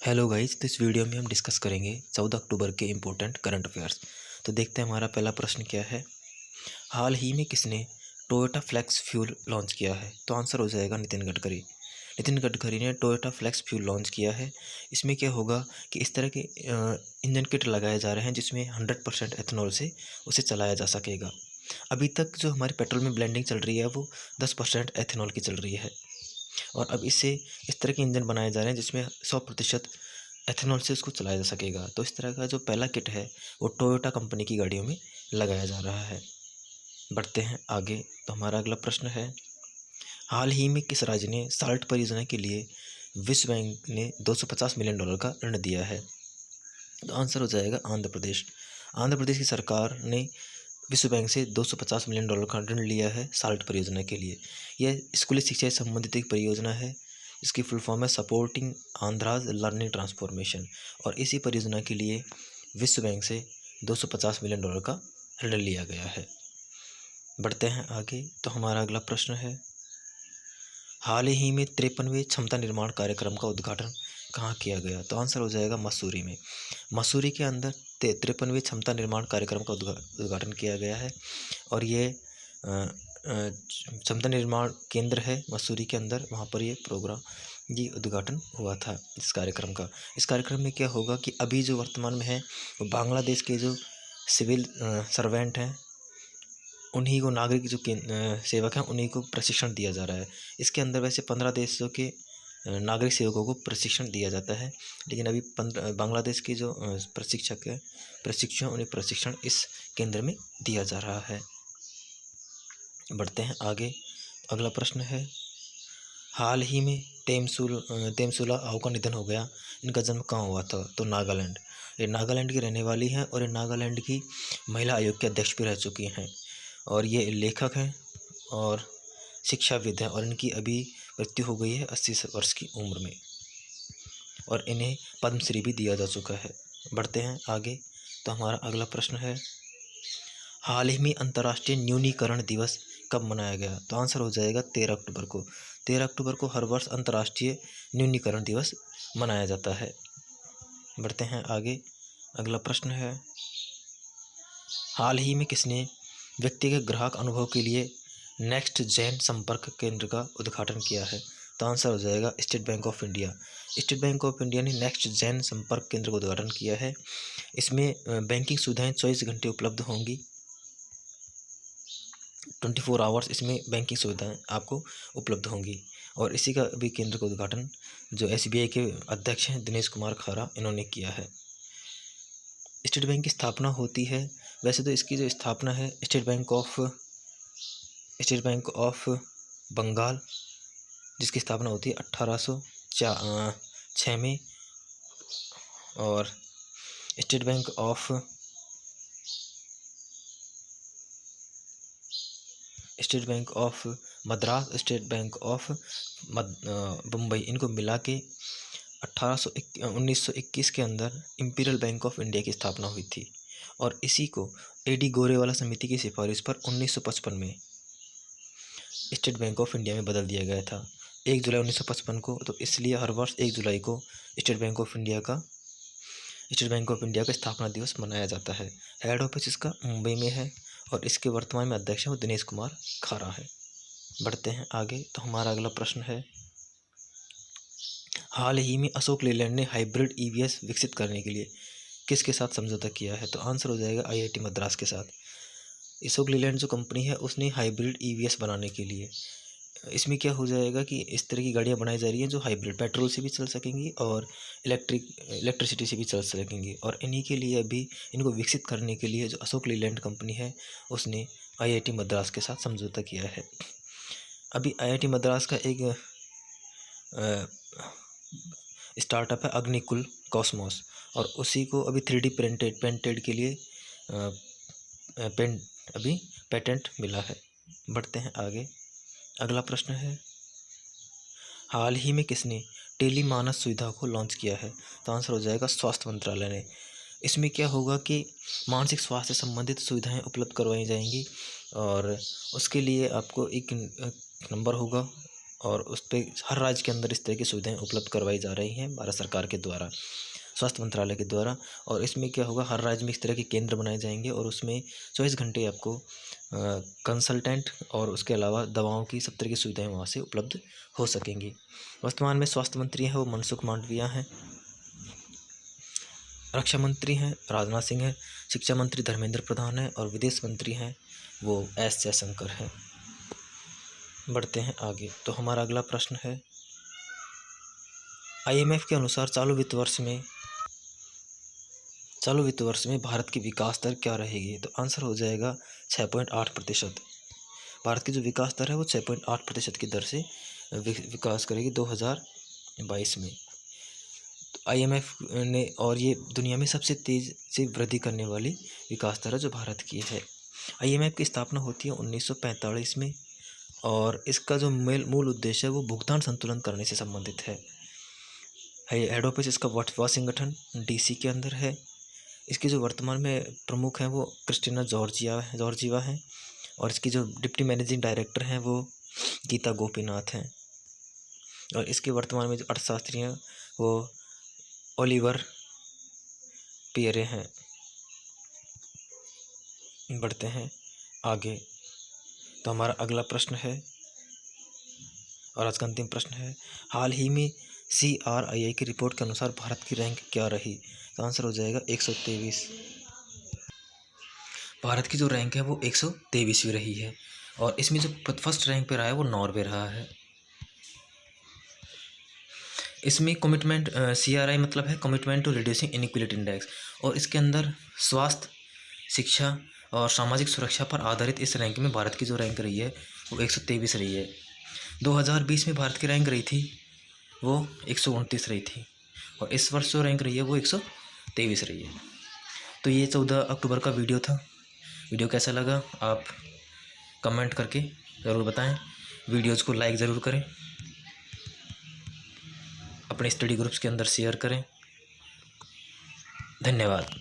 Hello guys, तो इस video में हम डिस्कस करेंगे 14 अक्टूबर के इम्पोर्टेंट करंट अफेयर्स। तो देखते हैं हमारा पहला प्रश्न क्या है। हाल ही में किसने टोयोटा फ्लेक्स फ्यूल लॉन्च किया है? तो आंसर हो जाएगा नितिन गडकरी। नितिन गडकरी ने टोयोटा फ्लेक्स फ्यूल लॉन्च किया है। इसमें क्या होगा कि इस तरह के इंजन किट लगाए जा रहे हैं जिसमें 100% एथेनॉल से उसे चलाया जा सकेगा। अभी तक जो हमारे पेट्रोल में ब्लेंडिंग चल रही है वो 10% एथेनॉल की चल रही है, और अब इससे इस तरह के इंजन बनाए जा रहे हैं जिसमें 100% एथेनॉल से उसको चलाया जा सकेगा। तो इस तरह का जो पहला किट है वो टोयोटा कंपनी की गाड़ियों में लगाया जा रहा है। बढ़ते हैं आगे। तो हमारा अगला प्रश्न है, हाल ही में किस राज्य ने साल्ट परियोजना के लिए विश्व बैंक ने $250 मिलियन का ऋण दिया है? तो आंसर हो जाएगा आंध्र प्रदेश। आंध्र प्रदेश की सरकार ने विश्व बैंक से $250 मिलियन का ऋण लिया है साल्ट परियोजना के लिए। यह स्कूली शिक्षा से संबंधित एक परियोजना है। इसकी फुल फॉर्म है सपोर्टिंग आंध्राज लर्निंग ट्रांसफॉर्मेशन, और इसी परियोजना के लिए विश्व बैंक से $250 मिलियन का ऋण लिया गया है। बढ़ते हैं आगे। तो हमारा अगला प्रश्न है, हाल ही में 53वें क्षमता निर्माण कार्यक्रम का उद्घाटन कहाँ किया गया? तो आंसर हो जाएगा मसूरी में। मसूरी के अंदर 53वें क्षमता निर्माण कार्यक्रम का उद्घाटन किया गया है, और ये क्षमता निर्माण केंद्र है मसूरी के अंदर। वहाँ पर ये प्रोग्राम, ये उद्घाटन हुआ था इस कार्यक्रम का। इस कार्यक्रम में क्या होगा कि अभी जो वर्तमान में है वो बांग्लादेश के जो सिविल सर्वेंट हैं, उन्हीं को, नागरिक जो सेवक हैं, उन्हीं को प्रशिक्षण दिया जा रहा है। इसके अंदर वैसे 15 देशों के नागरिक सेवकों को प्रशिक्षण दिया जाता है, लेकिन अभी बांग्लादेश के जो प्रशिक्षक है, प्रशिक्षु, उन्हें प्रशिक्षण इस केंद्र में दिया जा रहा है। बढ़ते हैं आगे। अगला प्रश्न है, हाल ही में तेमसुला आओ का निधन हो गया। इनका जन्म कहाँ हुआ था? तो नागालैंड। ये नागालैंड की रहने वाली हैं, और ये नागालैंड की महिला आयोग के अध्यक्ष भी रह चुकी हैं, और ये लेखक हैं और शिक्षाविद हैं, और इनकी अभी मृत्यु हो गई है 80 वर्ष की उम्र में, और इन्हें पद्मश्री भी दिया जा चुका है। बढ़ते हैं आगे। तो हमारा अगला प्रश्न है, हाल ही में अंतर्राष्ट्रीय न्यूनीकरण दिवस कब मनाया गया? तो आंसर हो जाएगा 13 अक्टूबर को। 13 अक्टूबर को हर वर्ष अंतर्राष्ट्रीय न्यूनीकरण दिवस मनाया जाता है। बढ़ते हैं आगे। अगला प्रश्न है, हाल ही में किसने व्यक्तिगत ग्राहक अनुभव के लिए नेक्स्ट जेन संपर्क केंद्र का उद्घाटन किया है? तो आंसर हो जाएगा state bank of India. State bank of India ने नेक्स्ट जेन संपर्क केंद्र का उद्घाटन किया है। इसमें बैंकिंग सुविधाएं 24 घंटे उपलब्ध होंगी, 24 आवर्स इसमें बैंकिंग सुविधाएं आपको उपलब्ध होंगी। और इसी का भी केंद्र का उद्घाटन जो SBI के अध्यक्ष हैं दिनेश कुमार खारा, इन्होंने किया है। स्टेट बैंक की स्थापना होती है, वैसे तो इसकी जो स्थापना है स्टेट बैंक ऑफ बंगाल, जिसकी स्थापना होती है 1806 में, और state bank of Madras, state bank of Mumbai, इनको मिला के 1921 के अंदर इंपीरियल बैंक ऑफ इंडिया की स्थापना हुई थी, और इसी को AD गोरेवाला समिति की सिफारिश पर 1955 में स्टेट बैंक ऑफ इंडिया में बदल दिया गया था 1 जुलाई 1955 को। तो इसलिए हर वर्ष 1 जुलाई को स्टेट बैंक ऑफ इंडिया का स्थापना दिवस मनाया जाता है। हेड ऑफिस इसका मुंबई में है, और इसके वर्तमान में अध्यक्ष है वो दिनेश कुमार खारा है। बढ़ते हैं आगे। तो हमारा अगला प्रश्न है, हाल ही में अशोक लेलैंड ने हाइब्रिड EVS विकसित करने के लिए किसके साथ समझौता किया है? तो आंसर हो जाएगा IIT मद्रास के साथ। अशोक लेलैंड जो कंपनी है उसने हाइब्रिड EVS बनाने के लिए, इसमें क्या हो जाएगा कि इस तरह की गाड़ियाँ बनाई जा रही हैं जो हाइब्रिड, पेट्रोल से भी चल सकेंगी और इलेक्ट्रिसिटी से भी चल सकेंगी, और इन्हीं के लिए अभी इनको विकसित करने के लिए जो अशोक लेलैंड कंपनी है उसने IIT मद्रास के साथ समझौता किया है। अभी IIT मद्रास का एक स्टार्टअप है अग्निकुल कॉस्मोस, और उसी को अभी 3D पेंटेड के लिए अभी पेटेंट मिला है। बढ़ते हैं आगे। अगला प्रश्न है, हाल ही में किसने टेलीमानस सुविधा को लॉन्च किया है? तो आंसर हो जाएगा स्वास्थ्य मंत्रालय ने। इसमें क्या होगा कि मानसिक स्वास्थ्य से संबंधित सुविधाएं उपलब्ध करवाई जाएंगी, और उसके लिए आपको एक नंबर होगा, और उस पे हर राज्य के अंदर इस तरह की सुविधाएं उपलब्ध करवाई जा रही हैं भारत सरकार के द्वारा, स्वास्थ्य मंत्रालय के द्वारा। और इसमें क्या होगा, हर राज्य में इस तरह के केंद्र बनाए जाएंगे और उसमें 24 घंटे आपको कंसल्टेंट और उसके अलावा दवाओं की सब तरह की सुविधाएं वहाँ से उपलब्ध हो सकेंगी। वर्तमान में स्वास्थ्य मंत्री हैं वो मनसुख मांडविया हैं, रक्षा मंत्री हैं राजनाथ सिंह हैं, शिक्षा मंत्री धर्मेंद्र प्रधान हैं और विदेश मंत्री हैं वो एस जयशंकर हैं। बढ़ते हैं आगे। तो हमारा अगला प्रश्न है, IMF के अनुसार चालू वित्त वर्ष में भारत की विकास दर क्या रहेगी? तो आंसर हो जाएगा 6.8%। भारत की जो विकास दर है वो 6.8% की दर से विकास करेगी 2022 में। तो IMF ने, और ये दुनिया में सबसे तेज़ से वृद्धि करने वाली विकास दर है जो भारत की है। IMF की स्थापना होती है 1945 में और इसका जो मूल उद्देश्य है वो भुगतान संतुलन करने से संबंधित है। हेड ऑफिस इसका वाशिंगटन DC के अंदर है। इसके जो वर्तमान में प्रमुख हैं वो क्रिस्टिना जॉर्जिवा हैं और इसकी जो डिप्टी मैनेजिंग डायरेक्टर हैं वो गीता गोपीनाथ हैं और इसके वर्तमान में जो अर्थशास्त्री हैं वो ओलिवर पियरे हैं। बढ़ते हैं आगे। तो हमारा अगला प्रश्न है और आज का अंतिम प्रश्न है, हाल ही में CRII की रिपोर्ट के अनुसार भारत की रैंक क्या रही? तो आंसर हो जाएगा 123। भारत की जो रैंक है वो 123वीं रही है और इसमें जो फर्स्ट रैंक पे रहा है वो नॉर्वे रहा है। इसमें कमिटमेंट CRI मतलब है commitment to reducing inequality index और इसके अंदर स्वास्थ्य, शिक्षा और सामाजिक सुरक्षा पर आधारित इस रैंक में भारत की जो रैंक रही है वो 123 रही है। 2020 में भारत की रैंक रही थी वो 129 रही थी और इस वर्ष जो रैंक रही है वो 123 रही है। तो ये 14 अक्टूबर का वीडियो था। वीडियो कैसा लगा आप कमेंट करके ज़रूर बताएं। वीडियोज़ को लाइक ज़रूर करें, अपने स्टडी ग्रुप्स के अंदर शेयर करें। धन्यवाद।